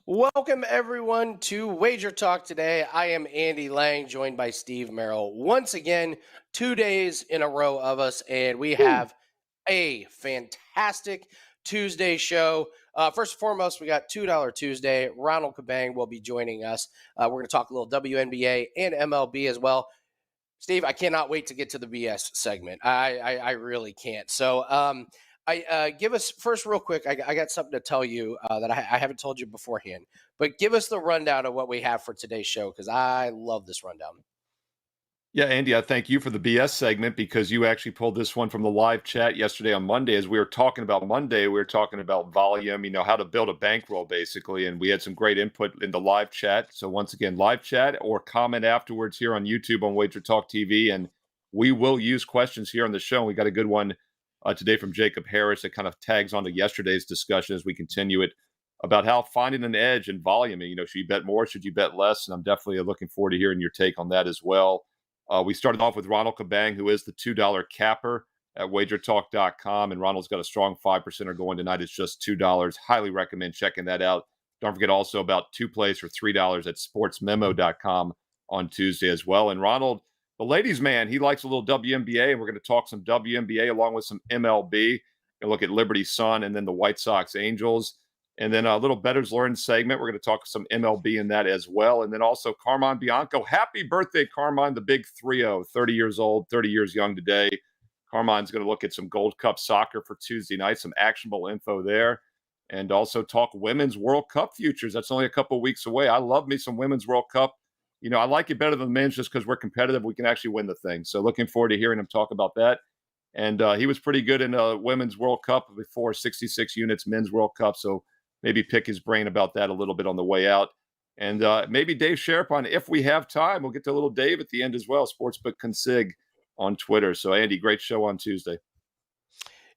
Welcome, everyone, to Wager Talk Today. I am Andy Lang, joined by Steve Merrill. Once again, 2 days in a row of us, and we have a fantastic Tuesday show. First and foremost, we got $2 Tuesday. Ronald Cabang will be joining us. We're going to talk a little WNBA and MLB as well. Steve, I cannot wait to get to the BS segment. I really can't. So, I give us first real quick. I got something to tell you that I haven't told you beforehand. But give us the rundown of what we have for today's show because I love this rundown. Yeah, Andy, I thank you for the BS segment because you actually pulled this one from the live chat yesterday on Monday. As we were talking about Monday, we were talking about volume, how to build a bankroll basically. And we had some great input in the live chat. So once again, live chat or comment afterwards here on YouTube on Wager Talk TV. And we will use questions here on the show. And we got a good one today from Jacob Harris that kind of tags onto yesterday's discussion as we continue it about how finding an edge in volume. Should you bet more? Should you bet less? And I'm definitely looking forward to hearing your take on that as well. We started off with Ronald Cabang, who is the $2 capper at WagerTalk.com. And Ronald's got a strong 5%er going tonight. It's just $2. Highly recommend checking that out. Don't forget also about two plays for $3 at SportsMemo.com on Tuesday as well. And Ronald, the ladies' man, he likes a little WNBA, and we're going to talk some WNBA along with some MLB. And look at Liberty Sun and then the White Sox Angels. And then a little Bettors Learn segment. We're going to talk some MLB in that as well. And then also Carmine Bianco. Happy birthday, Carmine, the big 3-0, 30 years old, 30 years young today. Carmine's going to look at some Gold Cup soccer for Tuesday night, some actionable info there. And also talk Women's World Cup futures. That's only a couple weeks away. I love me some Women's World Cup. I like it better than the men's just because we're competitive. We can actually win the thing. So looking forward to hearing him talk about that. And he was pretty good in Women's World Cup before 66 units, Men's World Cup. So maybe pick his brain about that a little bit on the way out. And maybe Dave Sharapan, if we have time, we'll get to a little Dave at the end as well, Sportsbook Consig on Twitter. So, Andy, great show on Tuesday.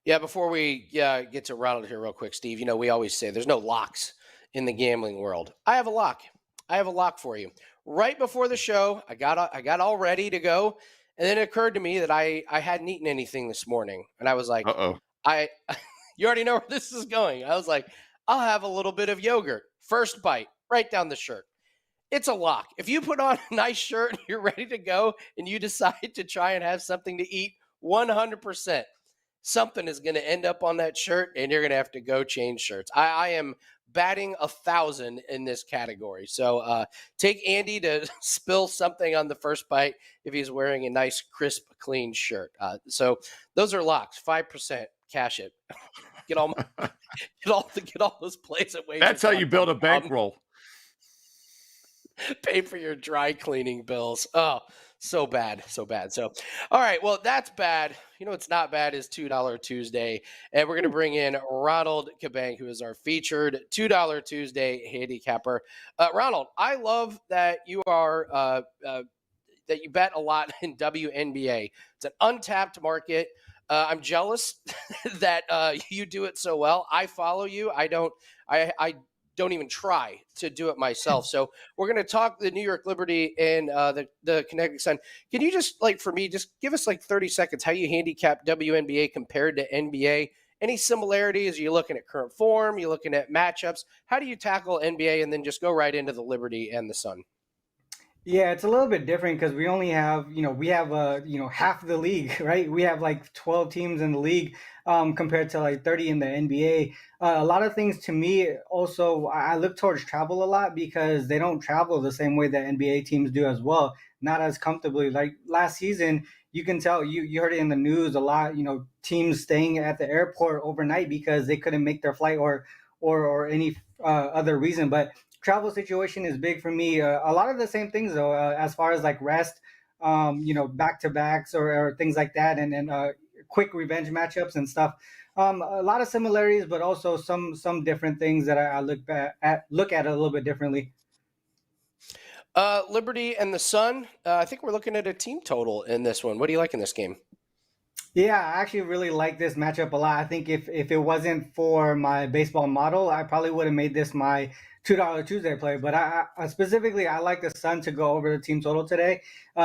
Yeah, before we get to Ronald here real quick, Steve, we always say there's no locks in the gambling world. I have a lock. I have a lock for you. Right before the show, I got all ready to go. And then it occurred to me that I hadn't eaten anything this morning. And I was like, you already know where this is going. I was like, I'll have a little bit of yogurt. First bite, right down the shirt. It's a lock. If you put on a nice shirt, you're ready to go, and you decide to try and have something to eat, 100%, something is going to end up on that shirt, and you're going to have to go change shirts. I am batting 1,000 in this category. So take Andy to spill something on the first bite if he's wearing a nice, crisp, clean shirt. So those are locks, 5%. Cash it. Get all those plays at Wager. That's how you build a bankroll. Pay for your dry cleaning bills. Oh, so bad. So, all right. Well, that's bad. What's not bad is $2 Tuesday. And we're going to bring in Ronald Cabang, who is our featured $2 Tuesday handicapper. Ronald, I love that you are that you bet a lot in WNBA. It's an untapped market. I'm jealous that you do it so well. I follow you. I don't even try to do it myself. So we're going to talk the New York Liberty and the Connecticut Sun. Can you just give us 30 seconds how you handicap WNBA compared to NBA? Any similarities? Are you looking at current form? You looking at matchups? How do you tackle NBA and then just go right into the Liberty and the Sun? Yeah, it's a little bit different because we only have, half the league, right? We have 12 teams in the league compared to 30 in the NBA. A lot of things to me also, I look towards travel a lot because they don't travel the same way that NBA teams do as well, not as comfortably. Like last season, you can tell, you heard it in the news a lot, teams staying at the airport overnight because they couldn't make their flight or any other reason. But travel situation is big for me. A lot of the same things though, as far as rest, back-to-backs or things like that, and quick revenge matchups and stuff. A lot of similarities, but also some different things that I look at a little bit differently. Liberty and the Sun. I think we're looking at a team total in this one. What do you like in this game? Yeah, I actually really like this matchup a lot. I think if it wasn't for my baseball model, I probably would have made this my $2 Tuesday play. But I specifically, I like the Sun to go over the team total today.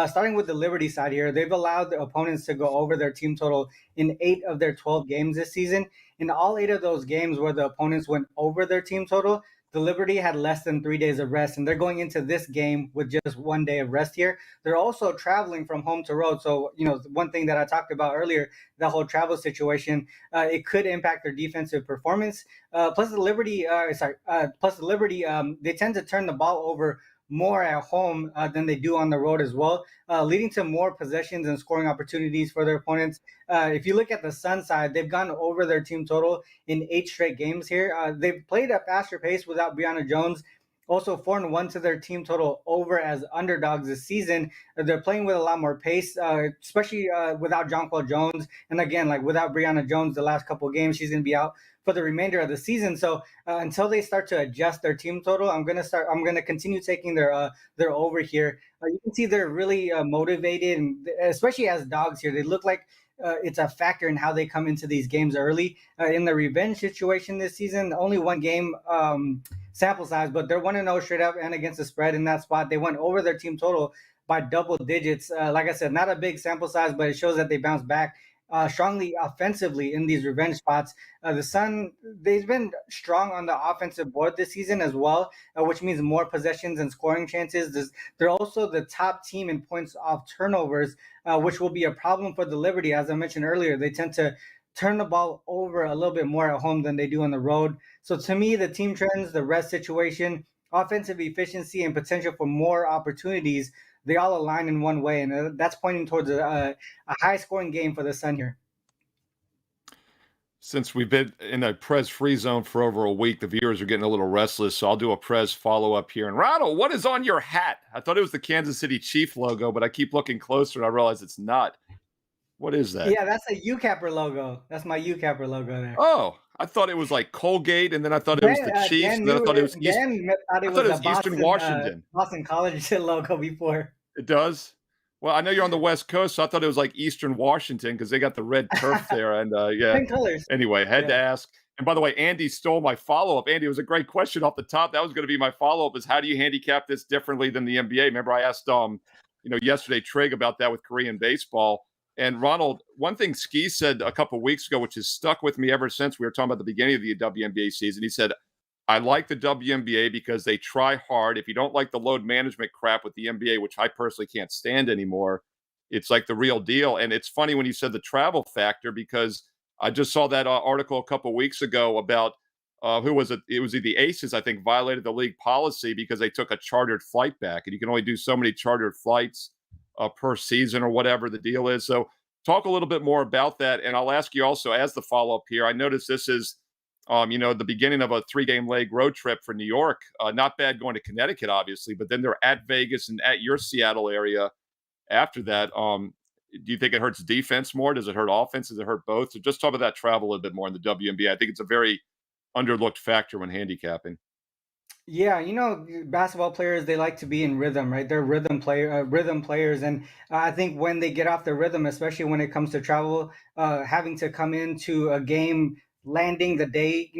Starting with the Liberty side here, they've allowed the opponents to go over their team total in 8 of their 12 games this season. In all 8 of those games where the opponents went over their team total, the Liberty had less than 3 days of rest, and they're going into this game with just 1 day of rest here. They're also traveling from home to road. So, one thing that I talked about earlier, the whole travel situation, it could impact their defensive performance. Plus the Liberty, they tend to turn the ball over more at home than they do on the road as well, leading to more possessions and scoring opportunities for their opponents. If you look at the Sun side, they've gone over their team total in 8 straight games here. They've played at faster pace without Brianna Jones. Also 4-1 to their team total over as underdogs this season. They're playing with a lot more pace, especially without Jonquel Jones. And again, like without Brianna Jones, the last couple of games, she's going to be out for the remainder of the season. So until they start to adjust their team total, I'm gonna continue taking their over here. You can see they're really motivated, and especially as dogs here, they look like it's a factor in how they come into these games early. In the revenge situation this season, only one game sample size, but they're 1-0 straight up and against the spread in that spot. They went over their team total by double digits. Like I said, not a big sample size, but it shows that they bounced back strongly offensively in these revenge spots. The Sun, they've been strong on the offensive board this season as well, which means more possessions and scoring chances. They're also the top team in points off turnovers, which will be a problem for the Liberty. As I mentioned earlier, they tend to turn the ball over a little bit more at home than they do on the road. So to me, the team trends, the rest situation, offensive efficiency, and potential for more opportunities, they all align in one way, and that's pointing towards a high-scoring game for the Sun here. Since we've been in a Prez free zone for over a week, the viewers are getting a little restless, so I'll do a Prez follow-up here. And Ronald, what is on your hat? I thought it was the Kansas City Chief logo, but I keep looking closer and I realize it's not. What is that? Yeah, that's a UCapper logo. That's my UCapper logo there. Oh, I thought it was like Colgate, and then I thought it was the Chiefs, and then I thought it was Eastern Washington. Boston College logo before. It does? Well, I know you're on the West Coast, so I thought it was like Eastern Washington because they got the red turf there. And yeah. Same colors. Anyway, had to ask. And by the way, Andy stole my follow-up. Andy, it was a great question off the top. That was going to be my follow-up is how do you handicap this differently than the NBA? Remember I asked yesterday Trig about that with Korean baseball. And Ronald, one thing Ski said a couple of weeks ago, which has stuck with me ever since we were talking about the beginning of the WNBA season, he said, I like the WNBA because they try hard. If you don't like the load management crap with the NBA, which I personally can't stand anymore, it's like the real deal. And it's funny when you said the travel factor because I just saw that article a couple of weeks ago about who was it? It was the Aces, I think, violated the league policy because they took a chartered flight back. And you can only do so many chartered flights per season or whatever the deal is. So talk a little bit more about that. And I'll ask you also as the follow-up here, I noticed this is the beginning of a 3-game leg road trip for New York. Not bad going to Connecticut, obviously, but then they're at Vegas and at your Seattle area after that. Do you think it hurts defense more? Does it hurt offense? Does it hurt both? So just talk about that travel a little bit more in the WNBA. I think it's a very underlooked factor when handicapping. Yeah, basketball players, they like to be in rhythm, right? They're rhythm players. And I think when they get off their rhythm, especially when it comes to travel, having to come into a game, landing the day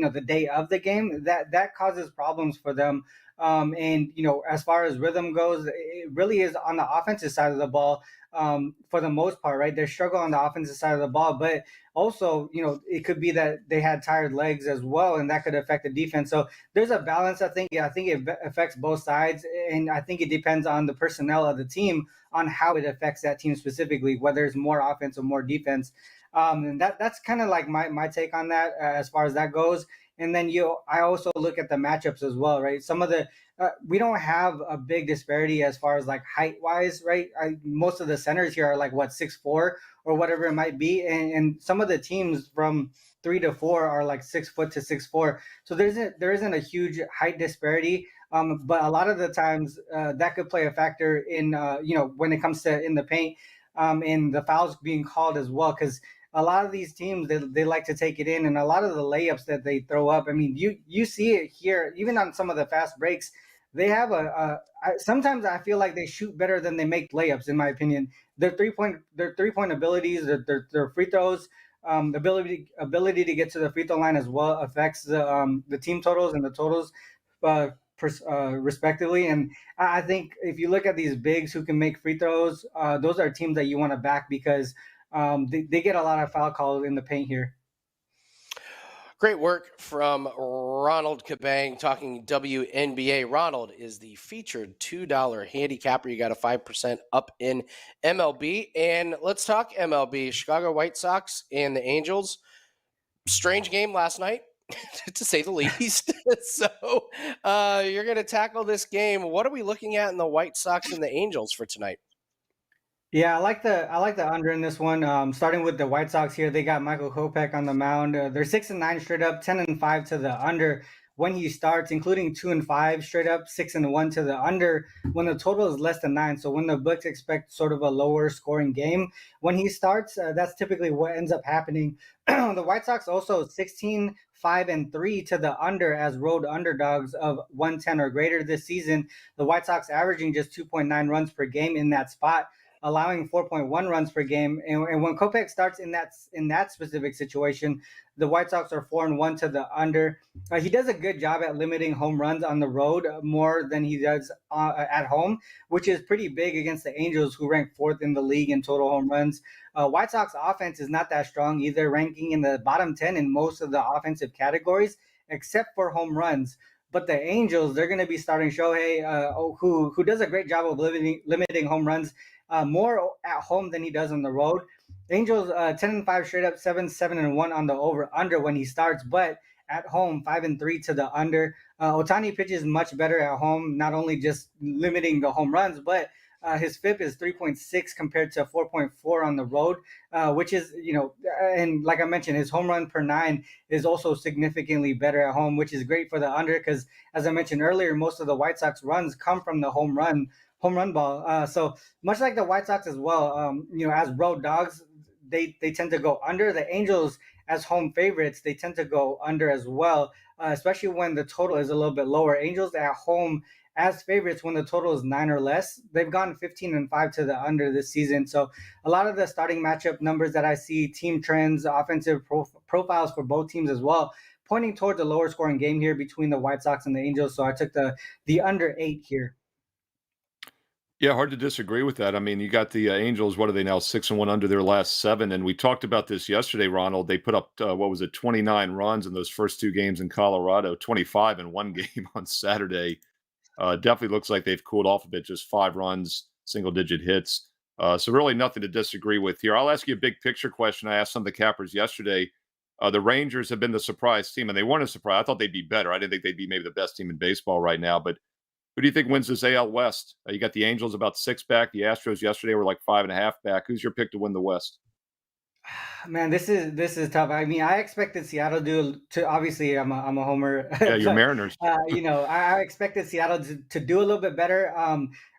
of the game, that causes problems for them. And as far as rhythm goes, it really is on the offensive side of the ball. For the most part, right? They struggle on the offensive side of the ball, but also, it could be that they had tired legs as well, and that could affect the defense. So there's a balance. I think it affects both sides, and I think it depends on the personnel of the team on how it affects that team specifically, whether it's more offense or more defense. And that's kind of like my take on that as far as that goes. And then I also look at the matchups as well, right? Some of the we don't have a big disparity as far as like height wise, right? Most of the centers here are like 6'4" or whatever it might be, and some of the teams from 3 to 4 are like 6 foot to 6'4". So there isn't a huge height disparity, but a lot of the times that could play a factor in when it comes to in the paint, and the fouls being called as well, because a lot of these teams, they like to take it in, and a lot of the layups that they throw up, I mean, you see it here, even on some of the fast breaks, they have sometimes I feel like they shoot better than they make layups, in my opinion. Their three-point abilities, their free throws, the ability to get to the free throw line as well affects the team totals and the totals respectively. And I think if you look at these bigs who can make free throws, those are teams that you want to back because they get a lot of foul calls in the paint here. Great work from Ronald Cabang talking WNBA. Ronald is the featured $2 handicapper. You got a 5% up in MLB. And let's talk MLB. Chicago White Sox and the Angels. Strange game last night, to say the least. So you're going to tackle this game. What are we looking at in the White Sox and the Angels for tonight? Yeah, I like the under in this one. Starting with the White Sox here, they got Michael Kopech on the mound. They're 6-9 straight up, 10-5 to the under when he starts, including 2-5 straight up, 6-1 to the under when the total is less than 9. So when the books expect sort of a lower scoring game when he starts, that's typically what ends up happening. The White Sox also 16-5-3 to the under as road underdogs of 110 or greater this season. The White Sox averaging just 2.9 runs per game in that spot, allowing 4.1 runs per game. And when Kopech starts in that specific situation, the White Sox are 4-1 to the under. He does a good job at limiting home runs on the road more than he does at home, which is pretty big against the Angels, who rank fourth in the league in total home runs. White Sox offense is not that strong either, ranking in the bottom 10 in most of the offensive categories, except for home runs. But the Angels, they're going to be starting Shohei, who does a great job of limiting home runs more at home than he does on the road. Angels 10-5 straight up, 7-1 on the over/under when he starts, but at home 5-3 to the under. Ohtani pitches much better at home, not only just limiting the home runs, but his FIP is 3.6 compared to 4.4 on the road, which is, and like I mentioned, his home run per 9 is also significantly better at home, which is great for the under because, as I mentioned earlier, most of the White Sox runs come from the home run ball. So much like the White Sox as well, as road dogs, they tend to go under. The Angels, as home favorites, they tend to go under as well, especially when the total is a little bit lower. Angels at home as favorites when the total is 9 or less. They've gone 15-5 to the under this season. So a lot of the starting matchup numbers that I see, team trends, offensive profiles for both teams as well, pointing towards a lower scoring game here between the White Sox and the Angels. So I took the under 8 here. Yeah, hard to disagree with that. I mean, you got the Angels. What are they now? 6-1 under their last 7, and we talked about this yesterday, Ronald. They put up 29 runs in those first 2 games in Colorado, 25 in one game on Saturday. Definitely looks like they've cooled off a bit. Just 5 runs, single-digit hits. So really nothing to disagree with here. I'll ask you a big picture question. I asked some of the cappers yesterday. The Rangers have been the surprise team, and they weren't a surprise. I thought they'd be better. I didn't think they'd be maybe the best team in baseball right now, but who do you think wins this AL West? You got the Angels about 6 back. The Astros yesterday were like 5.5 back. Who's your pick to win the West? Man, this is tough. I mean, I expected Seattle to obviously I'm a homer. Yeah, you're But, Mariners. I expected Seattle to do a little bit better.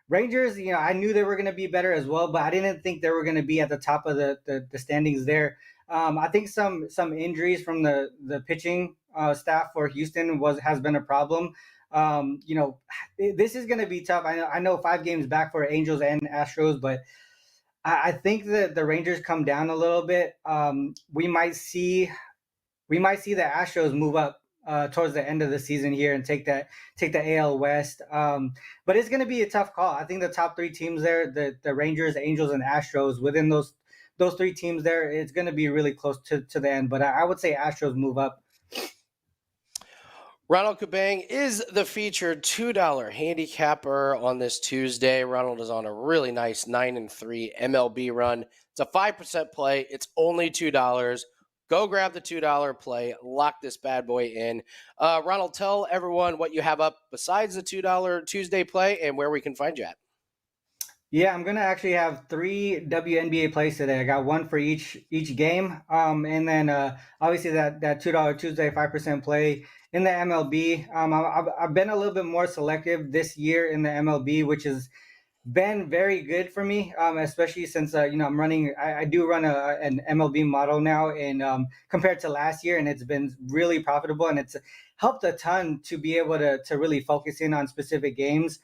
Rangers, I knew they were going to be better as well, but I didn't think they were going to be at the top of the standings there. I think some injuries from the pitching staff for Houston has been a problem. This is going to be tough. I know 5 games back for Angels and Astros, but I think that the Rangers come down a little bit. We might see the Astros move up towards the end of the season here and take the AL West. But it's going to be a tough call. I think the top 3 teams there, the Rangers, Angels, and Astros, within those 3 teams there, it's going to be really close to the end. But I would say Astros move up. Ronald Cabang is the featured $2 handicapper on this Tuesday. Ronald is on a really nice 9-3 MLB run. It's a 5% play. It's only $2. Go grab the $2 play. Lock this bad boy in. Ronald, tell everyone what you have up besides the $2 Tuesday play and where we can find you at. Yeah, I'm gonna actually have 3 WNBA plays today. I got one for each game, and then obviously that $2 Tuesday 5% play in the MLB. I've been a little bit more selective this year in the MLB, which has been very good for me, especially since I'm running. I do run an MLB model now, and compared to last year, and it's been really profitable, and it's helped a ton to be able to really focus in on specific games.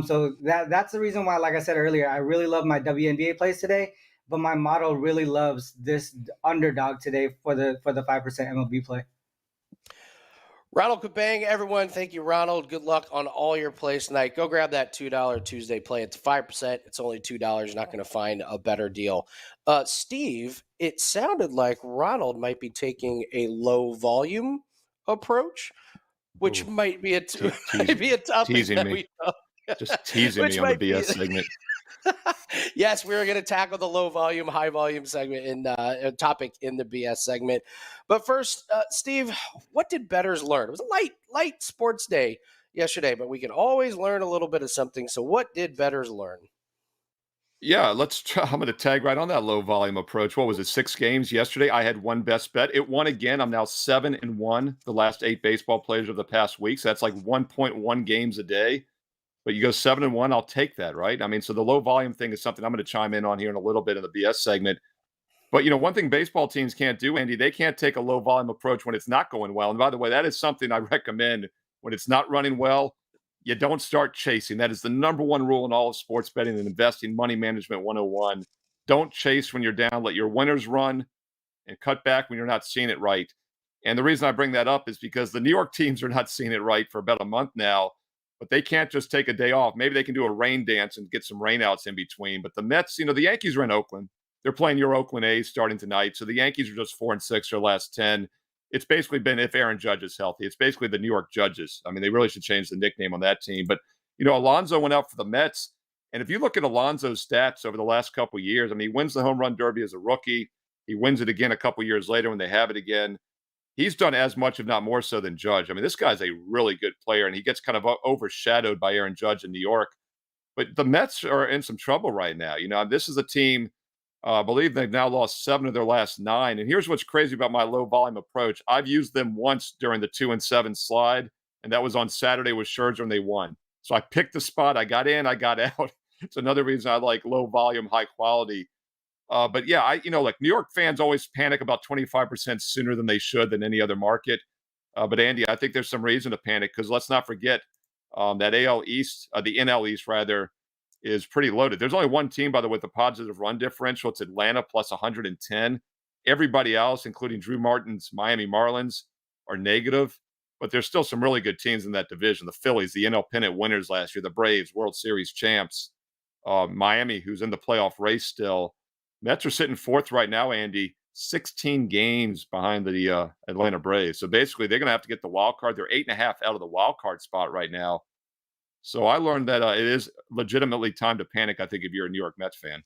So that's the reason why, like I said earlier, I really love my WNBA plays today, but my model really loves this underdog today for the 5% MLB play. Ronald Cabang, everyone. Thank you, Ronald. Good luck on all your plays tonight. Go grab that $2 Tuesday play. It's 5%. It's only $2. You're not going to find a better deal. Steve, it sounded like Ronald might be taking a low volume approach, which might be a might be a topic teasing that me. we Just teasing me on the BS segment. Yes, we were going to tackle the low volume, high volume segment in topic in the BS segment. But first, Steve, what did bettors learn? It was a light sports day yesterday, but we can always learn a little bit of something. So what did bettors learn? Yeah, let's try. I'm going to tag right on that low volume approach. What was it? 6 games yesterday. I had one best bet. It won again. I'm now 7-1 the last 8 baseball players of the past week. So that's like 1.1 games a day. But you go 7-1, I'll take that, right? I mean, so the low volume thing is something I'm going to chime in on here in a little bit in the BS segment. But, one thing baseball teams can't do, Andy, they can't take a low volume approach when it's not going well. And by the way, that is something I recommend when it's not running well. You don't start chasing. That is the number one rule in all of sports betting and investing, money management 101. Don't chase when you're down. Let your winners run and cut back when you're not seeing it right. And the reason I bring that up is because the New York teams are not seeing it right for about a month now. But they can't just take a day off. Maybe they can do a rain dance and get some rainouts in between. But the Mets, the Yankees are in Oakland. They're playing your Oakland A's starting tonight. So the Yankees are just 4-6 their last 10. It's basically been if Aaron Judge is healthy. It's basically the New York Judges. I mean, they really should change the nickname on that team. But, Alonso went out for the Mets. And if you look at Alonso's stats over the last couple of years, I mean, he wins the home run derby as a rookie. He wins it again a couple of years later when they have it again. He's done as much, if not more so, than Judge. I mean, this guy's a really good player, and he gets kind of overshadowed by Aaron Judge in New York. But the Mets are in some trouble right now. This is a team, I believe they've now lost 7 of their last 9. And here's what's crazy about my low volume approach. I've used them once during the 2-7 slide, and that was on Saturday with Scherzer, and they won. So I picked the spot. I got in, I got out. It's another reason I like low volume, high quality. But yeah, like New York fans always panic about 25% sooner than they should than any other market. But Andy, I think there's some reason to panic because let's not forget that AL East, the NL East rather, is pretty loaded. There's only one team, by the way, with a positive run differential. It's Atlanta plus 110. Everybody else, including Drew Martin's Miami Marlins, are negative. But there's still some really good teams in that division. The Phillies, the NL pennant winners last year, the Braves, World Series champs, Miami, who's in the playoff race still. Mets are sitting 4th right now, Andy, 16 games behind the Atlanta Braves. So basically, they're going to have to get the wild card. They're 8.5 out of the wild card spot right now. So I learned that it is legitimately time to panic, I think, if you're a New York Mets fan.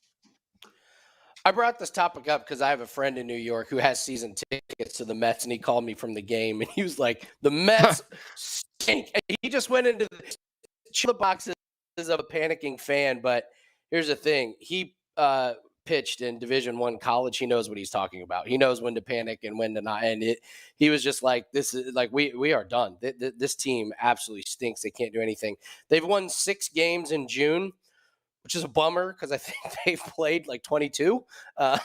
I brought this topic up because I have a friend in New York who has season tickets to the Mets, and he called me from the game, and he was like, the Mets stink. And he just went into the boxes of a panicking fan. But here's the thing. He pitched in Division I college. He knows what he's talking about. He knows when to panic and when to not. And he was just like, this is like, we are done. This team absolutely stinks. They can't do anything. They've won 6 games in June, which is a bummer because I think they've played like 22.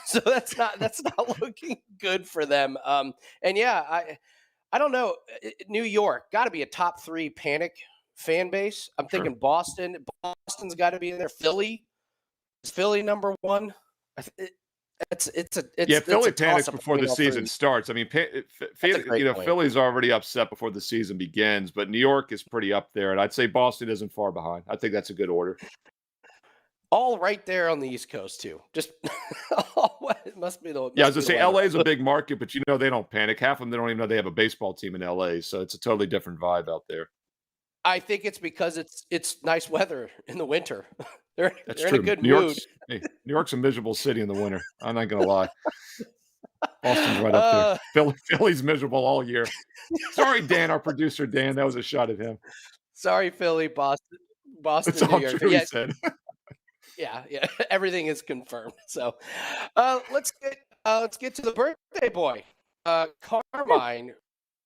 So that's not looking good for them. And yeah, I don't know. New York got to be a top 3 panic fan base. I'm thinking Boston. Boston's got to be in there. Philly. Is Philly number 1? Philly panics before the season starts. I mean, Philly's already upset before the season begins, but New York is pretty up there, and I'd say Boston isn't far behind. I think that's a good order. All right there on the East Coast too. Just it must be the. I was gonna say LA is a big market, but they don't panic. Half of them they don't even know they have a baseball team in LA, so it's a totally different vibe out there. I think it's because it's nice weather in the winter. They're true. In a good mood. New York's a miserable city in the winter. I'm not going to lie. Boston's right up there. Philly's miserable all year. Sorry, Dan, our producer, Dan. That was a shot at him. Sorry, Philly, Boston, That's all New York. True, he said. Yeah. Everything is confirmed. So let's get to the birthday boy, Carmine.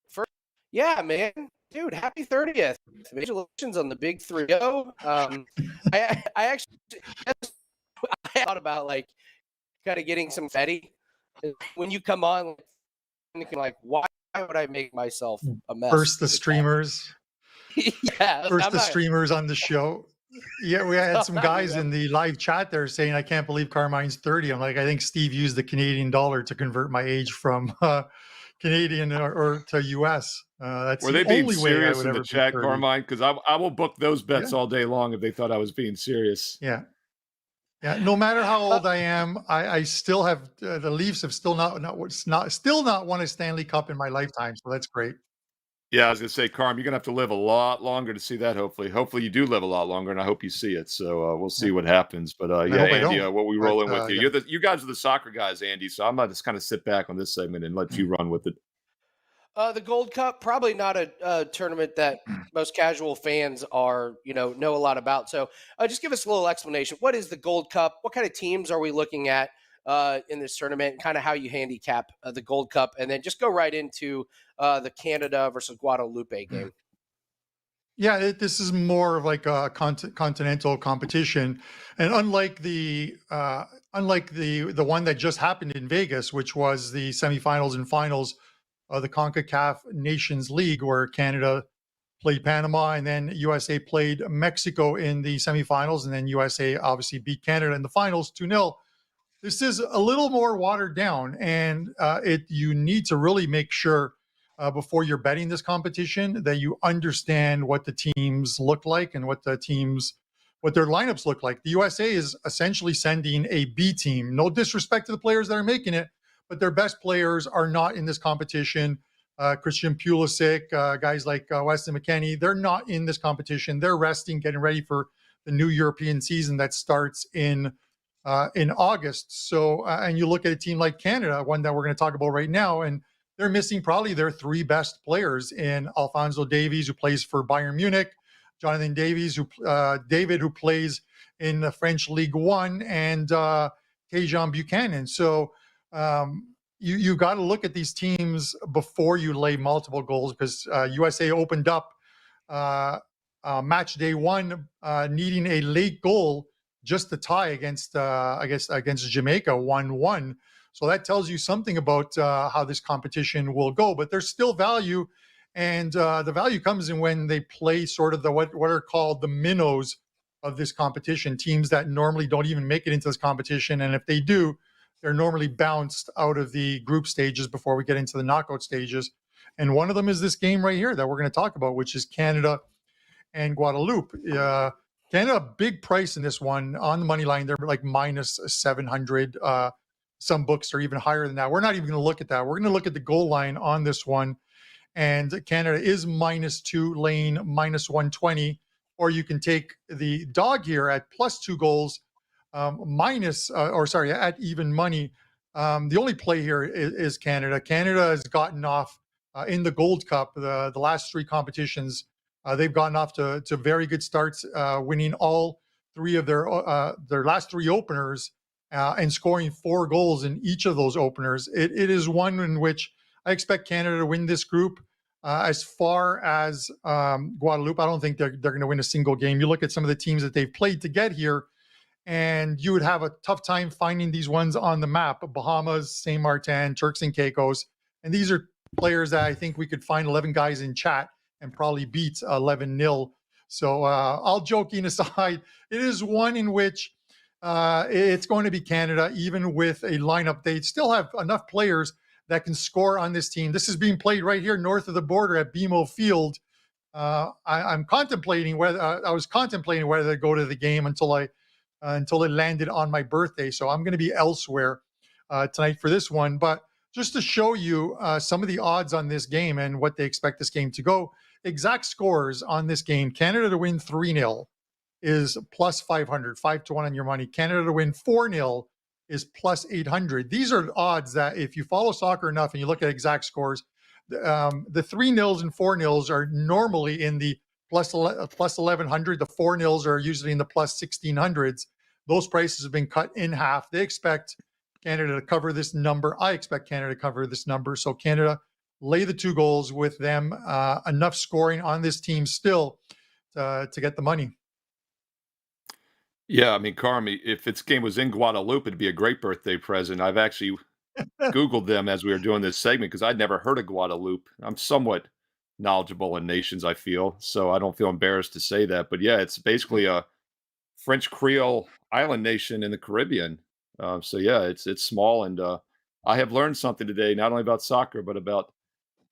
First, yeah, man. Dude, happy 30th. Congratulations on the big 3-0. I actually thought about like kind of getting some confetti. When you come on, thinking like, why would I make myself a mess? First the streamers. Yeah. First the streamers on the show. Yeah, we had some guys in the live chat there saying, I can't believe Carmine's 30. I'm like, I think Steve used the Canadian dollar to convert my age from Canadian or to US. That's Were the they being only way I serious would in the ever be chat, 30. Carmine? Because I will book those Yeah, bets all day long if they thought I was being serious. yeah, yeah. No matter how Uh, old I am, I still have the Leafs have still not won a Stanley Cup in my lifetime. So that's great. Yeah, I was gonna say, Carm, you're gonna have to live a lot longer to see that. Hopefully you do live a lot longer, and I hope you see it. So we'll Yeah, see what happens. But and I yeah, hope I Andy, don't. what we But rolling with you? yeah. You guys are the soccer guys, Andy. So I'm gonna just kind of sit back on this segment and let you run with it. the Gold Cup, probably not a tournament that most casual fans are, know a lot about. So just give us a little explanation. What is the Gold Cup? What kind of teams are we looking at in this tournament, and kind of how you handicap the Gold Cup? And then just go right into the Canada versus Guadalupe game. Yeah, this is more of like a continental competition, and unlike the one that just happened in Vegas, which was the semifinals and finals of the CONCACAF Nations League, where Canada played Panama, and then USA played Mexico in the semifinals, and then USA obviously beat Canada in the finals 2-0. This is a little more watered down, and you need to really make sure before you're betting this competition that you understand what the teams look like and what their lineups look like. The USA is essentially sending a B team. No disrespect to the players that are making it, but their best players are not in this competition. Christian Pulisic, guys like Weston McKennie, they're not in this competition. They're resting, getting ready for the new European season that starts in August. So, and you look at a team like Canada, one that we're going to talk about right now, and they're missing probably their three best players in Alphonso Davies, who plays for Bayern Munich, Jonathan David, who plays in the French League One, and Tejan Buchanan. So, you got to look at these teams before you lay multiple goals, because USA opened up match day one needing a late goal just to tie against against Jamaica 1-1. So that tells you something about how this competition will go. But there's still value, and the value comes in when they play sort of what are called the minnows of this competition, teams that normally don't even make it into this competition, and if they do, they're normally bounced out of the group stages before we get into the knockout stages. And one of them is this game right here that we're going to talk about, which is Canada and Guadeloupe. Canada, big price in this one on the money line. They're like minus 700. Some books are even higher than that. We're not even going to look at that. We're going to look at the goal line on this one. And Canada is -2, laying minus 120. Or you can take the dog here at +2 goals, at even money. The only play here is Canada. Canada has gotten off in the Gold Cup, the last three competitions. They've gotten off to very good starts, winning all three of their last three openers and scoring 4 goals in each of those openers. It is one in which I expect Canada to win this group. As far as Guadeloupe, I don't think they're going to win a single game. You look at some of the teams that they've played to get here, and you would have a tough time finding these ones on the map. Bahamas, Saint Martin, Turks and Caicos. And these are players that I think we could find 11 guys in chat and probably beat 11-0. So all joking aside, it is one in which it's going to be Canada, even with a lineup. They still have enough players that can score on this team. This is being played right here north of the border at BMO Field. I was contemplating whether to go to the game until it landed on my birthday. So I'm going to be elsewhere tonight for this one. But just to show you some of the odds on this game and what they expect this game to go, exact scores on this game: Canada to win 3-0 is plus 500, 5-1 on your money. Canada to win 4-0 is plus 800. These are odds that, if you follow soccer enough and you look at exact scores, the 3-0s and 4-0s are normally in the plus 1100. The 4-0s are usually in the plus 1600s. Those prices have been cut in half. They expect Canada to cover this number. I expect Canada to cover this number. So Canada, lay the 2 goals with them. Enough scoring on this team still to get the money. Yeah, I mean, Carmi, if its game was in Guadeloupe, it'd be a great birthday present. I've actually Googled them as we were doing this segment because I'd never heard of Guadeloupe. I'm somewhat knowledgeable in nations, I feel, so I don't feel embarrassed to say that. But yeah, it's basically a French Creole island nation in the Caribbean. So yeah, it's small, and I have learned something today, not only about soccer, but about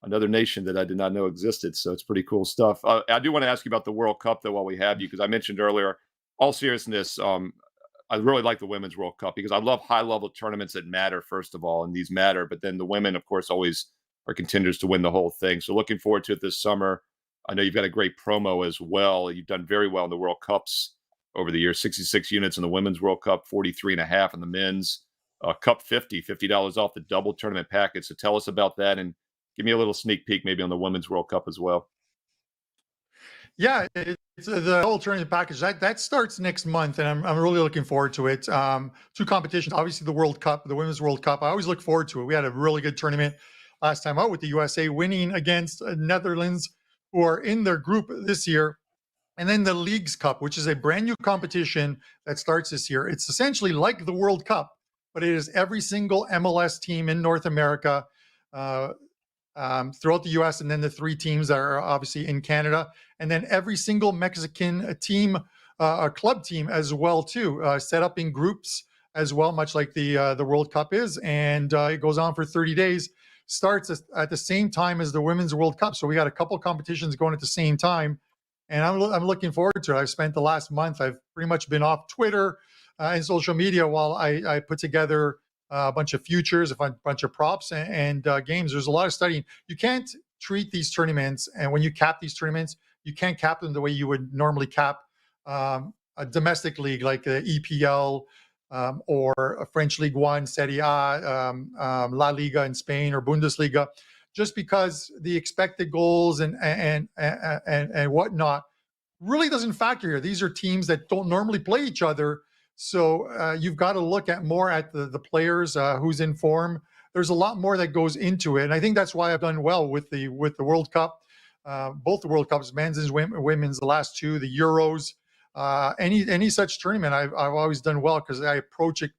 another nation that I did not know existed. So it's pretty cool stuff. I do want to ask you about the World Cup, though, while we have you, because I mentioned earlier, all seriousness, I really like the Women's World Cup because I love high-level tournaments that matter, first of all, and these matter. But then the women, of course, always are contenders to win the whole thing. So looking forward to it this summer. I know you've got a great promo as well. You've done very well in the World Cups over the years, 66 units in the Women's World Cup, 43.5 in the men's. Cup $50 off the double tournament package. So tell us about that and give me a little sneak peek maybe on the Women's World Cup as well. Yeah, it's the whole tournament package that starts next month, and I'm really looking forward to it. Two competitions, obviously the World Cup, the Women's World Cup. I always look forward to it. We had a really good tournament last time out with the USA winning against Netherlands, who are in their group this year. And then the Leagues Cup, which is a brand new competition that starts this year. It's essentially like the World Cup, but it is every single MLS team in North America throughout the U.S., and then the 3 teams that are obviously in Canada, and then every single Mexican team, a club team as well too, set up in groups as well, much like the World Cup is, and it goes on for 30 days. Starts at the same time as the Women's World Cup, so we got a couple competitions going at the same time, and I'm looking forward to it. I've spent the last month, I've pretty much been off Twitter and social media while I put together a bunch of futures, a bunch of props and games. There's a lot of studying. You can't treat these tournaments, and when you cap these tournaments, you can't cap them the way you would normally cap a domestic league like the EPL or a French League One, Serie A, La Liga in Spain, or Bundesliga, just because the expected goals and whatnot really doesn't factor here. These are teams that don't normally play each other. So you've got to look at more at the players, who's in form. There's a lot more that goes into it, and I think that's why I've done well with the World Cup, both the World Cups, men's and women's, the last 2, the Euros, any such tournament. I've always done well because I approach it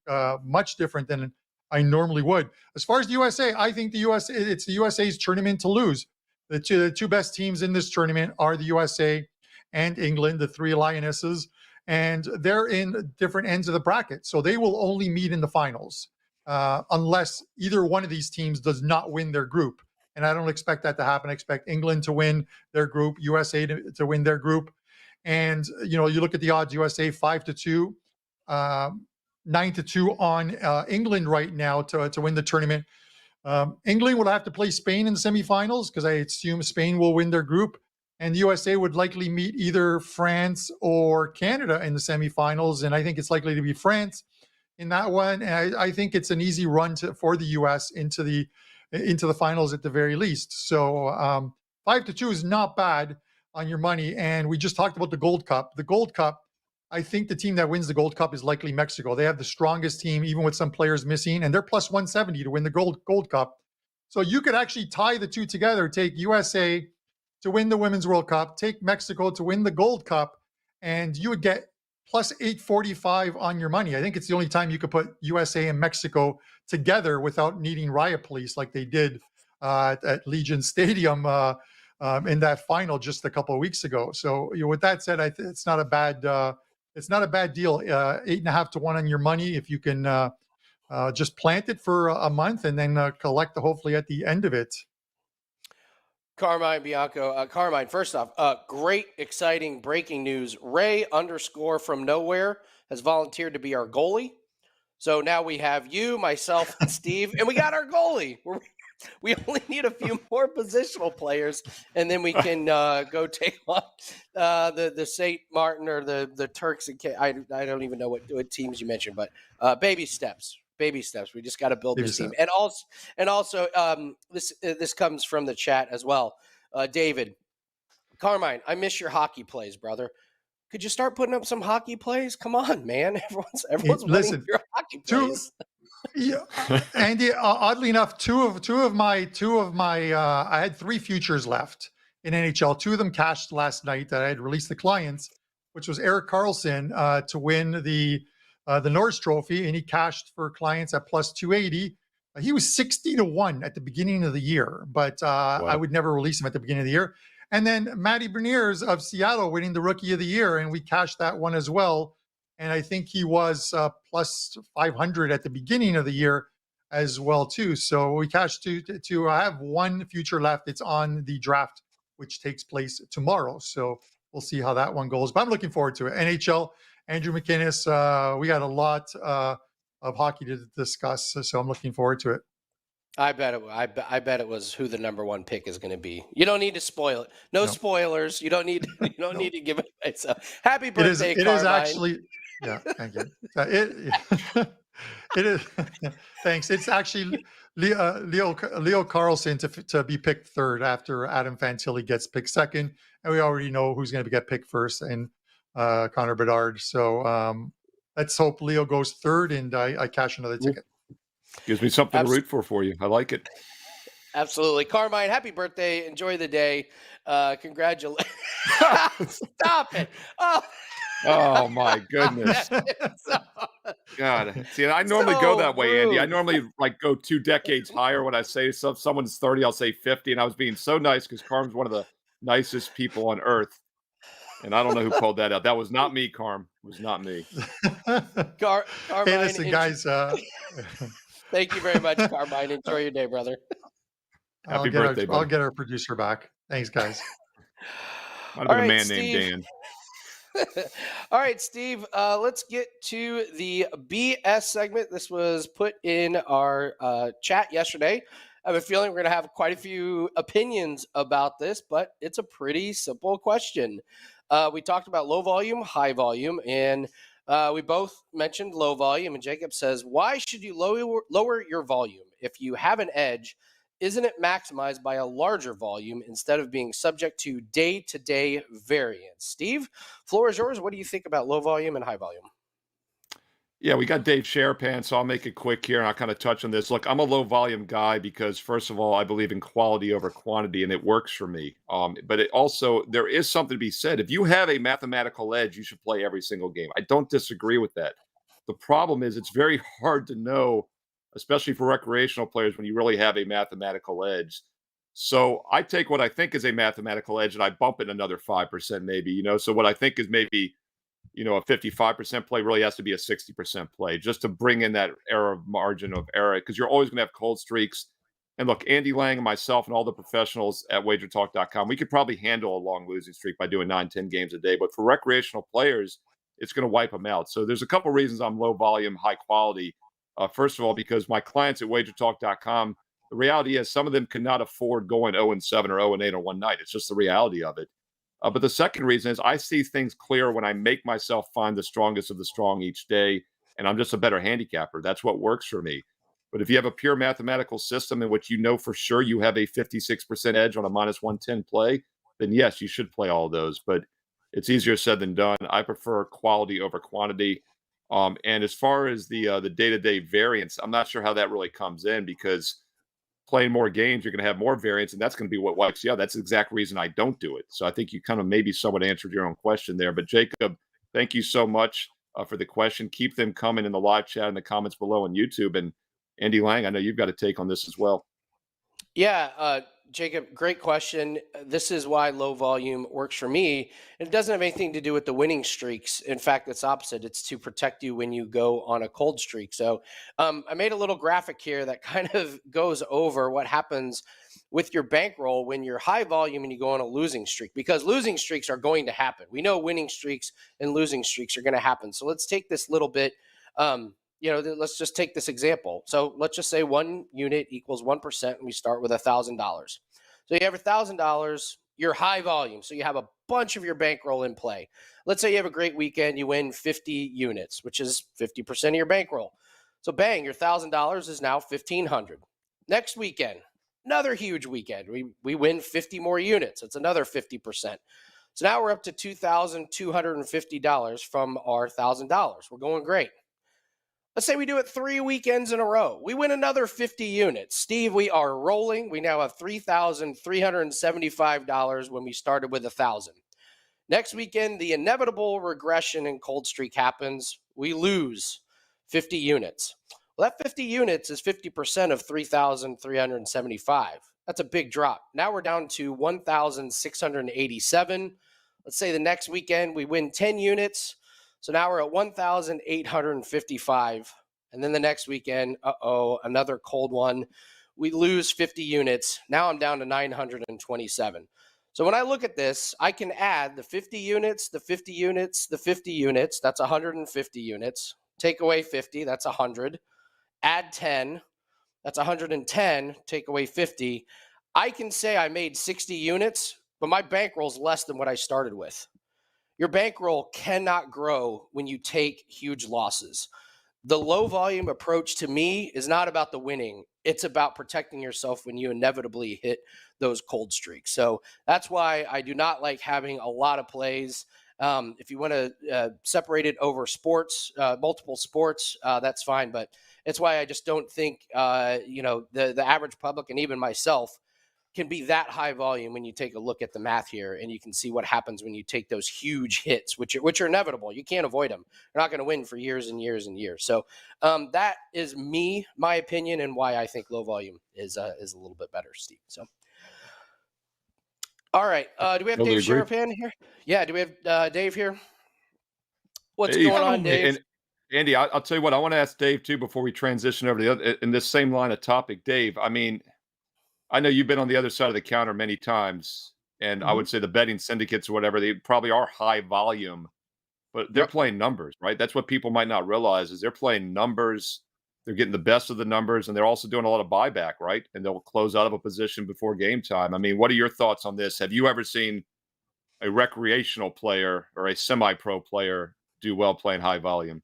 much different than I normally would. As far as the USA, I think it's the USA's tournament to lose. The two best teams in this tournament are the USA and England, the 3 Lionesses. And they're in different ends of the bracket. So they will only meet in the finals unless either one of these teams does not win their group. And I don't expect that to happen. I expect England to win their group, USA to win their group. And, you look at the odds, USA 5-2, 9-2 on England right now to win the tournament. England will have to play Spain in the semifinals because I assume Spain will win their group. And the USA would likely meet either France or Canada in the semifinals. And I think it's likely to be France in that one. And I think it's an easy run for the US into the finals at the very least. So 5-2 is not bad on your money. And we just talked about the Gold Cup. The Gold Cup, I think the team that wins the Gold Cup is likely Mexico. They have the strongest team, even with some players missing, and they're plus 170 to win the Gold Cup. So you could actually tie the two together, take USA to win the Women's World Cup, take Mexico to win the Gold Cup, and you would get plus 845 on your money. I think it's the only time you could put USA and Mexico together without needing riot police like they did at Legion Stadium in that final just a couple of weeks ago. So with that said, it's not a bad deal. 8.5 to 1 on your money if you can just plant it for a month and then collect hopefully at the end of it. Carmine Bianco. Carmine, first off, great, exciting breaking news. Ray _ from nowhere has volunteered to be our goalie. So now we have you, myself, and Steve, and we got our goalie. We only need a few more positional players, and then we can go take on the St. Martin or the Turks. And I don't even know what teams you mentioned, but baby steps. Baby steps. We just got to build this team. And also, this comes from the chat as well. David, Carmine, I miss your hockey plays, brother. Could you start putting up some hockey plays? Come on, man. Everyone's winning your hockey plays. Yeah, Andy. Oddly enough, two of my I had 3 futures left in NHL. 2 of them cashed last night that I had released the clients, which was Erik Karlsson to win the Norris Trophy, and he cashed for clients at plus 280. He was 60-1 at the beginning of the year, but wow. I would never release him at the beginning of the year. And then Matty Beniers of Seattle winning the Rookie of the Year, and we cashed that one as well. And I think he was plus 500 at the beginning of the year. as well too. So we cashed to I have one future left. It's on the draft, which takes place tomorrow. So we'll see how that one goes. But I'm looking forward to it. NHL, Andrew McInnes. We got a lot of hockey to discuss, so I'm looking forward to it. I bet it was who the number one pick is going to be. You don't need to spoil it. No spoilers. You don't need need to give it away. So happy birthday, Carmine. It is actually. Yeah, thank you. It is. Thanks. It's actually Leo Carlson to be picked third after Adam Fantilli gets picked second, and we already know who's going to get picked first, and Connor Bedard. So let's hope Leo goes third, and I cash another ticket. Gives me something to root for you. I like it. Absolutely. Carmine, happy birthday. Enjoy the day. Congratulations. Stop it. Oh my goodness. God. See, I normally go that way, Andy. I normally go 2 decades higher when I say someone's 30, I'll say 50. And I was being so nice because Carm's one of the nicest people on earth. And I don't know who pulled that out. That was not me, Carm. It was not me. Carmine, hey, listen, guys. Thank you very much, Carmine. Enjoy your day, brother. Happy birthday, buddy. I'll get our producer back. Thanks, guys. Might have been a man named Dan. All right, Steve, let's get to the BS segment. This was put in our chat yesterday. I have a feeling we're going to have quite a few opinions about this, but it's a pretty simple question. We talked about low volume, high volume, and we both mentioned low volume, and Jacob says, why should you lower your volume? If you have an edge, isn't it maximized by a larger volume instead of being subject to day-to-day variance? Steve, floor is yours. What do you think about low volume and high volume? Yeah, we got Dave Sharapan, so I'll make it quick here, and I'll kind of touch on this. Look, I'm a low-volume guy because, first of all, I believe in quality over quantity, and it works for me. But it also, there is something to be said. If you have a mathematical edge, you should play every single game. I don't disagree with that. The problem is it's very hard to know, especially for recreational players, when you really have a mathematical edge. So I take what I think is a mathematical edge, and I bump it another 5% maybe, So what I think is maybe a 55% play really has to be a 60% play just to bring in that margin of error, because you're always going to have cold streaks. And look, Andy Lang and myself and all the professionals at WagerTalk.com, we could probably handle a long losing streak by doing 9-10 games a day. But for recreational players, it's going to wipe them out. So there's a couple reasons I'm low volume, high quality. First of all, because my clients at WagerTalk.com, the reality is some of them cannot afford going 0-7 or 0-8 on one night. It's just the reality of it. But the second reason is I see things clear when I make myself find the strongest of the strong each day, and I'm just a better handicapper. That's what works for me. But if you have a pure mathematical system in which for sure you have a 56% edge on a -110 play, then yes, you should play all of those. But it's easier said than done. I prefer quality over quantity. And as far as the day-to-day variance, I'm not sure how that really comes in, because playing more games, you're going to have more variance, and that's going to be what wipes you out. That's the exact reason I don't do it. So I think you kind of maybe somewhat answered your own question there. But Jacob, thank you so much for the question. Keep them coming in the live chat and the comments below on YouTube. And Andy Lang, I know you've got a take on this as well. Yeah, Jacob, great question. This is why low volume works for me. And it doesn't have anything to do with the winning streaks. In fact, it's opposite. It's to protect you when you go on a cold streak. So I made a little graphic here that kind of goes over what happens with your bankroll when you're high volume and you go on a losing streak, because losing streaks are going to happen. We know winning streaks and losing streaks are going to happen. So let's take this little bit. Let's just take this example. So let's just say 1 unit equals 1%, and we start with $1,000. So you have $1,000, you're high volume. So you have a bunch of your bankroll in play. Let's say you have a great weekend, you win 50 units, which is 50% of your bankroll. So bang, your $1,000 is now $1,500. Next weekend, another huge weekend. We win 50 more units. It's another 50%. So now we're up to $2,250 from our $1,000. We're going great. Let's say we do it 3 weekends in a row. We win another 50 units. Steve, we are rolling. We now have $3,375 when we started with 1,000. Next weekend, the inevitable regression in cold streak happens. We lose 50 units. Well, that 50 units is 50% of 3,375. That's a big drop. Now we're down to 1,687. Let's say the next weekend we win 10 units. So now we're at 1,855, And then the next weekend, another cold one. We lose 50 units. Now I'm down to 927. So when I look at this, I can add the 50 units, the 50 units, the 50 units. That's 150 units. Take away 50, that's 100. Add 10, that's 110. Take away 50. I can say I made 60 units, but my bankroll is less than what I started with. Your bankroll cannot grow when you take huge losses. The low volume approach to me is not about the winning. It's about protecting yourself when you inevitably hit those cold streaks. So that's why I do not like having a lot of plays. If you want to separate it over sports, multiple sports, that's fine. But it's why I just don't think, the average public and even myself can be that high volume when you take a look at the math here, and you can see what happens when you take those huge hits, which are inevitable. You can't avoid them. You're not going to win for years and years and years. So that is my opinion, and why I think low volume is a little bit better, Steve. So, all right, do we have Totally Dave agree. Sharapan here? Yeah, do we have Dave here? What's Dave, going on, Dave? And Andy, I'll tell you what, I want to ask Dave too before we transition over to the other in this same line of topic. Dave, I mean, I know you've been on the other side of the counter many times, and I would say the betting syndicates or whatever, they probably are high volume, but they're playing numbers, right? That's what people might not realize is they're playing numbers. They're getting the best of the numbers, and they're also doing a lot of buyback, right? And they'll close out of a position before game time. I mean, what are your thoughts on this? Have you ever seen a recreational player or a semi-pro player do well playing high volume?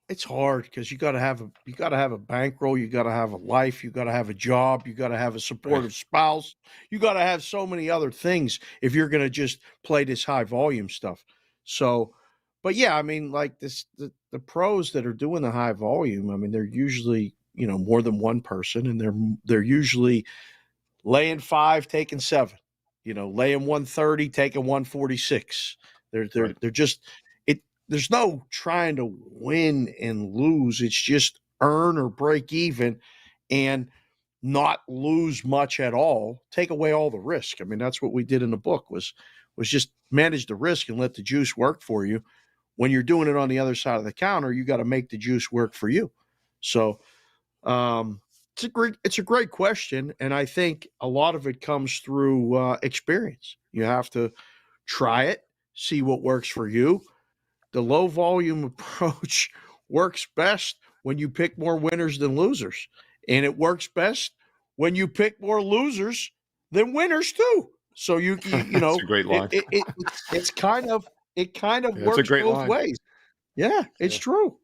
It's hard because you got to have a bankroll, you got to have a life, you got to have a job, you got to have a supportive spouse, you got to have so many other things if you're going to just play this high volume stuff. So, but yeah, I mean, like the pros that are doing the high volume, I mean, they're usually more than one person, and they're usually laying 5, taking 7, laying 130, taking 146. They're just there's no trying to win and lose. It's just earn or break even and not lose much at all. Take away all the risk. I mean, that's what we did in the book was just manage the risk and let the juice work for you. When you're doing it on the other side of the counter, you got to make the juice work for you. So it's a great question. And I think a lot of it comes through experience. You have to try it, see what works for you. The low volume approach works best when you pick more winners than losers. And it works best when you pick more losers than winners too. So you know, That's a great line. It kind of works both ways. Yeah, it's true.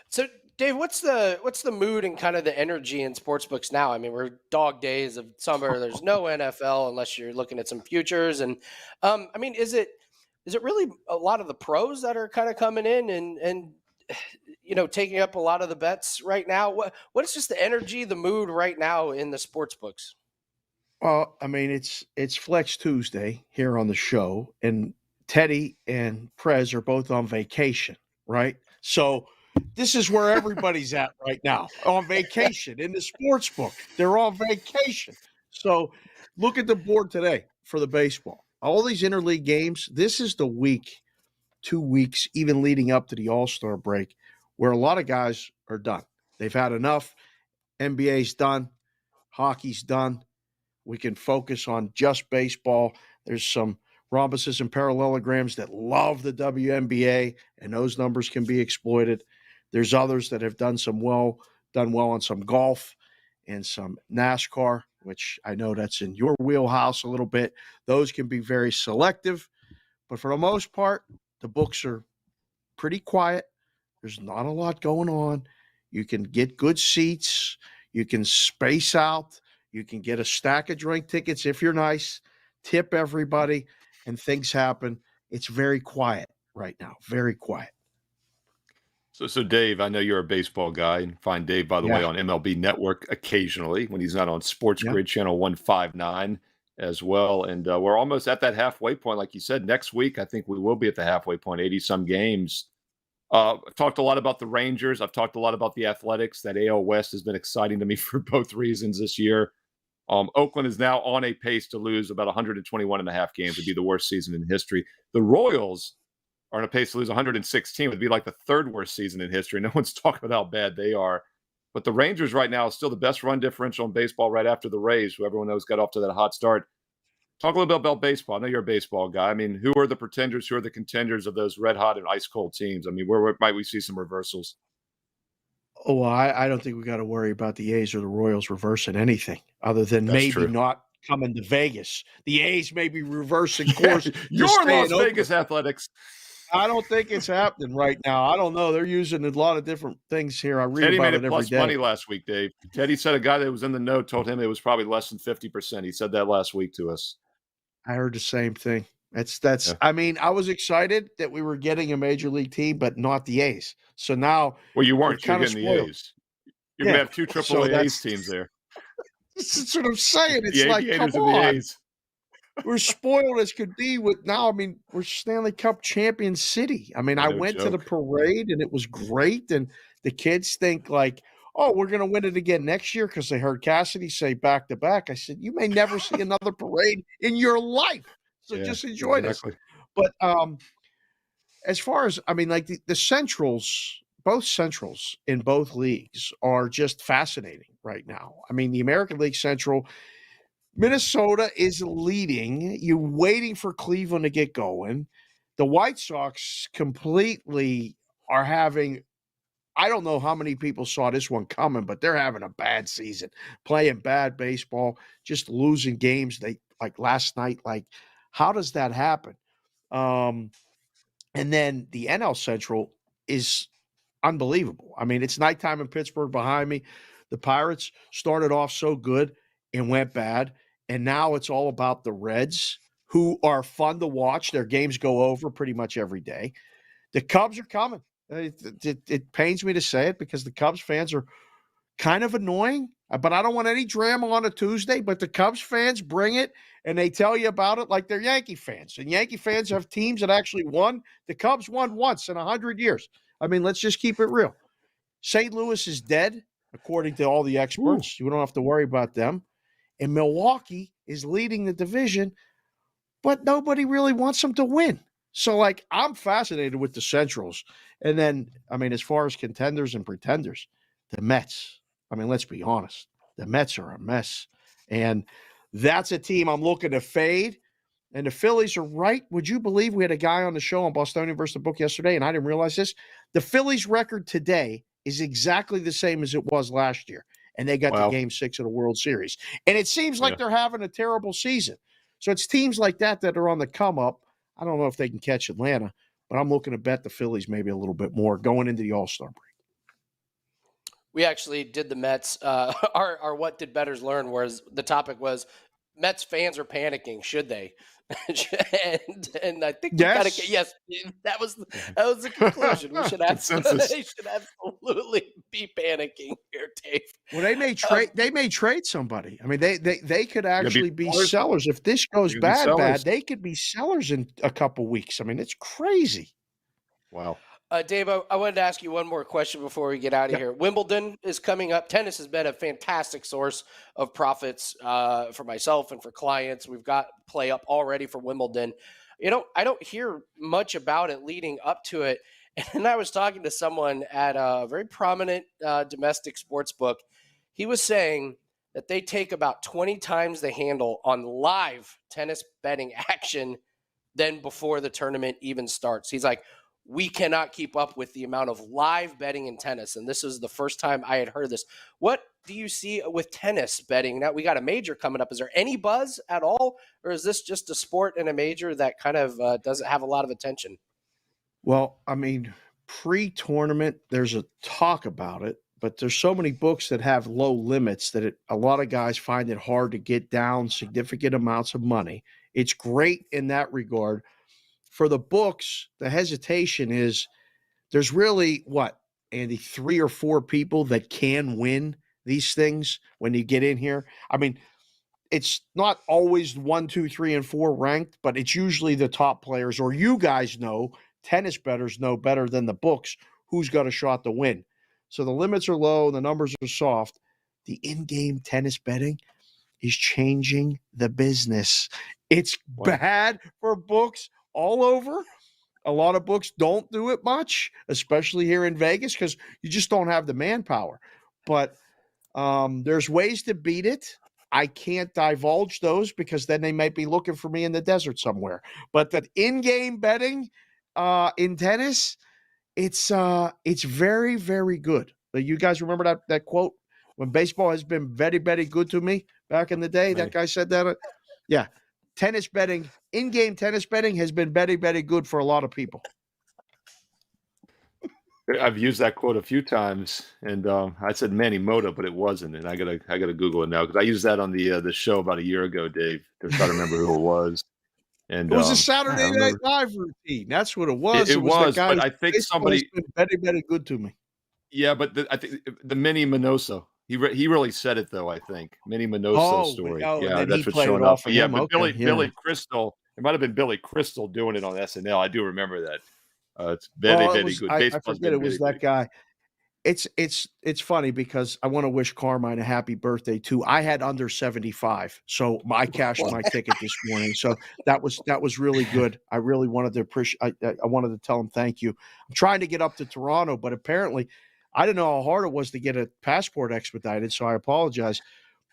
So, Dave, what's the mood and kind of the energy in sportsbooks now? I mean, we're dog days of summer. There's no NFL unless you're looking at some futures. And I mean, is it really a lot of the pros that are kind of coming in and taking up a lot of the bets right now? What is just the energy, the mood right now in the sports books? Well, I mean, it's Flex Tuesday here on the show, and Teddy and Prez are both on vacation, right? So this is where everybody's at right now, on vacation in the sports book. They're on vacation. So look at the board today for the baseball. All these interleague games, this is the week, 2 weeks, even leading up to the All-Star break, where a lot of guys are done. They've had enough. NBA's done. Hockey's done. We can focus on just baseball. There's some rhombuses and parallelograms that love the WNBA, and those numbers can be exploited. There's others that have done well on some golf and some NASCAR, which I know that's in your wheelhouse a little bit. Those can be very selective, but for the most part, the books are pretty quiet. There's not a lot going on. You can get good seats. You can space out. You can get a stack of drink tickets if you're nice, tip everybody, and things happen. It's very quiet right now, very quiet. So Dave, I know you're a baseball guy, and find Dave, by the way, on MLB Network occasionally when he's not on Sports Grid Channel 159 as well. And we're almost at that halfway point. Like you said, next week, I think we will be at the halfway point, 80-some games. I've talked a lot about the Rangers. I've talked a lot about the Athletics. That AL West has been exciting to me for both reasons this year. Oakland is now on a pace to lose about 121 and a half games. It'd be the worst season in history. The Royals are on a pace to lose 116. It would be like the third worst season in history. No one's talking about how bad they are. But the Rangers right now is still the best run differential in baseball right after the Rays, who everyone knows got off to that hot start. Talk a little bit about baseball. I know you're a baseball guy. I mean, who are the pretenders? Who are the contenders of those red hot and ice cold teams? I mean, where might we see some reversals? Oh, well, I don't think we got to worry about the A's or the Royals reversing anything other than That's maybe true. not coming to Vegas. The A's may be reversing course. to Your stay Las in Vegas Oakland. Athletics. I don't think it's happening right now. I don't know. They're using a lot of different things here. I read Teddy about made it it every plus day. money last week, Dave. Teddy said a guy that was in the know told him it was probably less than 50%. He said that last week to us. I heard the same thing. That's. Yeah. I mean, I was excited that we were getting a major league team, but not the A's. So now, Well, you weren't. You're kinda getting the spoiled. A's. You're going to have two so AAA A's that's teams there. that's what I'm saying. It's The like, Aviators come and the on. A's. We're spoiled as could be with now. I mean, we're Stanley Cup champion city. I mean, I No went to the joke. parade and it was great. And the kids think like, oh, we're going to win it again next year because they heard Cassidy say back to back. I said, you may never see another parade in your life. So Yeah, just enjoy this. exactly. But as far as, I mean, like the Centrals, both Centrals in both leagues are just fascinating right now. I mean, the American League Central, Minnesota is leading. You're waiting for Cleveland to get going. The White Sox completely are having, I don't know how many people saw this one coming, but they're having a bad season, playing bad baseball, just losing games. They like last night, like, how does that happen? And then the NL Central is unbelievable. I mean, it's nighttime in Pittsburgh behind me. The Pirates started off so good and went bad. And now it's all about the Reds, who are fun to watch. Their games go over pretty much every day. The Cubs are coming. It pains me to say it because the Cubs fans are kind of annoying, but I don't want any drama on a Tuesday. But the Cubs fans bring it, and they tell you about it like they're Yankee fans. And Yankee fans have teams that actually won. The Cubs won once in 100 years. I mean, let's just keep it real. St. Louis is dead, according to all the experts. You don't have to worry about them. And Milwaukee is leading the division, but nobody really wants them to win. So, like, I'm fascinated with the Centrals. And then, I mean, as far as contenders and pretenders, the Mets. I mean, let's be honest. The Mets are a mess. And that's a team I'm looking to fade. And the Phillies are right. Would you believe we had a guy on the show on Bostonian versus the Book yesterday, and I didn't realize this? The Phillies' record today is exactly the same as it was last year. And they got to Game 6 of the World Series. And it seems like they're having a terrible season. So it's teams like that that are on the come up. I don't know if they can catch Atlanta, but I'm looking to bet the Phillies maybe a little bit more going into the All-Star break. We actually did the Mets. Our What Did Bettors Learn was the topic was Mets fans are panicking. Should they? and I think we gotta get, yes, that was the conclusion. We should they should absolutely be panicking here, Dave. Well, they may trade somebody. I mean, they could actually be sellers if this goes bad. They could be sellers in a couple weeks. I mean, it's crazy. Wow. Dave, I wanted to ask you one more question before we get out of here. Wimbledon is coming up. Tennis has been a fantastic source of profits for myself and for clients. We've got play up already for Wimbledon. I don't hear much about it leading up to it. And I was talking to someone at a very prominent domestic sports book. He was saying that they take about 20 times the handle on live tennis betting action than before the tournament even starts. He's like, we cannot keep up with the amount of live betting in tennis. And this is the first time I had heard this. What do you see with tennis betting? Now we got a major coming up. Is there any buzz at all? Or is this just a sport and a major that kind of doesn't have a lot of attention? Well, I mean, pre-tournament, there's a talk about it, but there's so many books that have low limits that a lot of guys find it hard to get down significant amounts of money. It's great in that regard. For the books, the hesitation is there's really, Andy, 3 or 4 people that can win these things when you get in here. I mean, it's not always 1, 2, 3, and 4 ranked, but it's usually the top players, or you guys know, tennis bettors know better than the books who's got a shot to win. So the limits are low, the numbers are soft. The in-game tennis betting is changing the business. It's bad for books all over, A lot of books don't do it much, especially here in Vegas, because you just don't have the manpower. But there's ways to beat it. I can't divulge those because then they might be looking for me in the desert somewhere. But that in-game betting in tennis, it's very, very good. You guys remember that quote? When baseball has been very, very good to me back in the day, that guy said that. Yeah. Tennis betting, in-game tennis betting has been very, very good for a lot of people. I've used that quote a few times, and I said Manny Moto, but it wasn't, and I gotta Google it now because I used that on the show about a year ago, Dave, to try to remember who it was. And it was a I Saturday Night Live routine. That's what it was. It was the was, guy. but I think Baseball has somebody. been very, very good to me. Yeah, but I think the Mini Minoso. He really said it though. I think Mini Minoso story. And Yeah, then he that's what's played showing it up. off But of yeah, him. but Okay, Billy Crystal. It might have been Billy Crystal doing it on SNL. I do remember that. It's very Well, it very was. good. I Baseball's forget been it was very, that guy. It's funny because I want to wish Carmine a happy birthday too. I had under 75, so I cashed my ticket this morning. So that was really good. I really wanted to appreciate. I wanted to tell him thank you. I'm trying to get up to Toronto, but apparently, I didn't know how hard it was to get a passport expedited. So I apologize.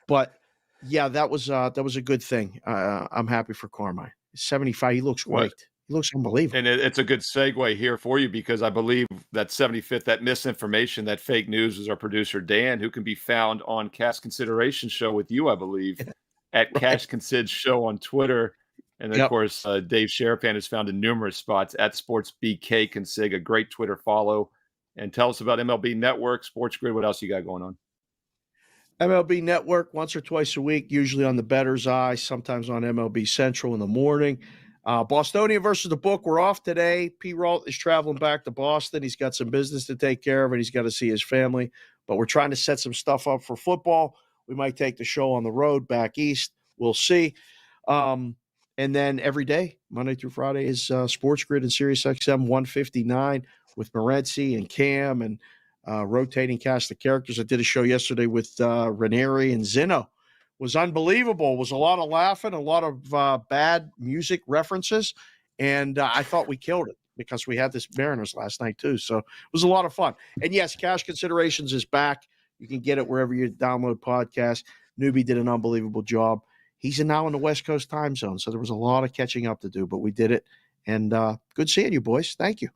But yeah, that was a good thing. I'm happy for Carmine. 75. He looks What? great. He looks unbelievable. And it's a good segue here for you because I believe that 75th, that misinformation, that fake news is our producer, Dan, who can be found on Cash Consideration Show with you, I believe, at Right. Cash Consid Show on Twitter. And of Yep. course, Dave Sharapan is found in numerous spots at SportsBK Consig, a great Twitter follow. And tell us about MLB Network, Sports Grid. What else you got going on? MLB Network once or twice a week, usually on the Bettor's Eye, sometimes on MLB Central in the morning. Bostonian versus the Book. We're off today. P. Ralt is traveling back to Boston. He's got some business to take care of, and he's got to see his family. But we're trying to set some stuff up for football. We might take the show on the road back east. We'll see. And then every day, Monday through Friday, is Sports Grid and Sirius XM 159 with Morency and Cam and rotating cast of characters. I did a show yesterday with Ranieri and Zinno. Was unbelievable. It was a lot of laughing, a lot of bad music references, and I thought we killed it because we had this Mariners last night too. So it was a lot of fun. And yes, Cash Considerations is back. You can get it wherever you download podcasts. Newbie did an unbelievable job. He's now in the West Coast time zone, so there was a lot of catching up to do, but we did it. And good seeing you, boys. Thank you.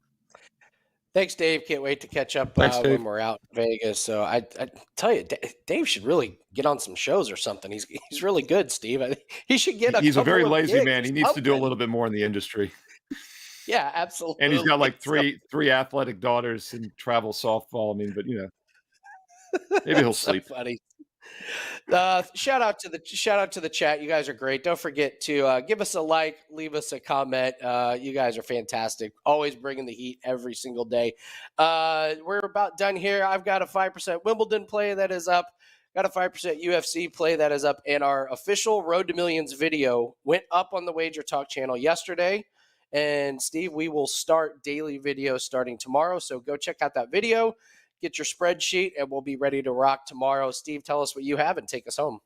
Thanks, Dave. Can't wait to catch up Thanks, Dave. when we're out in Vegas. So I tell you, Dave should really get on some shows or something. He's really good, Steve. I think he should get He's a very couple of lazy gigs man. or He needs to do a something. little bit more in the industry. Yeah, absolutely. And he's got like So- three athletic daughters and travel softball. I mean, but maybe he'll so sleep. funny. Shout out to the chat. You guys are great. Don't forget to give us a like, leave us a comment. You guys are fantastic. Always bringing the heat every single day. We're about done here. I've got a 5% Wimbledon play that is up. Got a 5% UFC play that is up. And our official Road to Millions video went up on the Wager Talk channel yesterday. And Steve, we will start daily videos starting tomorrow. So go check out that video. Get your spreadsheet, and we'll be ready to rock tomorrow. Steve, tell us what you have and take us home.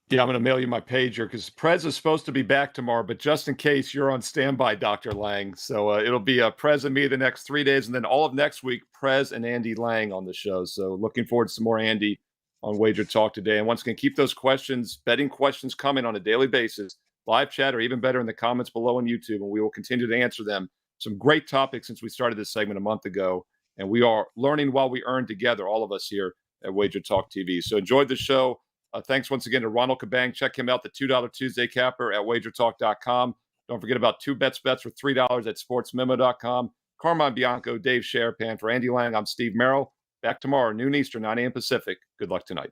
Yeah, I'm going to mail you my pager because Prez is supposed to be back tomorrow, but just in case, you're on standby, Dr. Lang. So it'll be Prez and me the next 3 days, and then all of next week, Prez and Andy Lang on the show. So looking forward to some more Andy on Wager Talk today. And once again, keep those questions, betting questions coming on a daily basis, live chat, or even better in the comments below on YouTube, and we will continue to answer them. Some great topics since we started this segment a month ago. And we are learning while we earn together, all of us here at Wager Talk TV. So enjoyed the show. Thanks once again to Ronald Cabang. Check him out, the $2 Tuesday Capper at wagertalk.com. Don't forget about two bets for $3 at sportsmemo.com. Carmine Bianco, Dave Sharapan. For Andy Lang, I'm Steve Merrill. Back tomorrow, noon Eastern, 9 a.m. Pacific. Good luck tonight.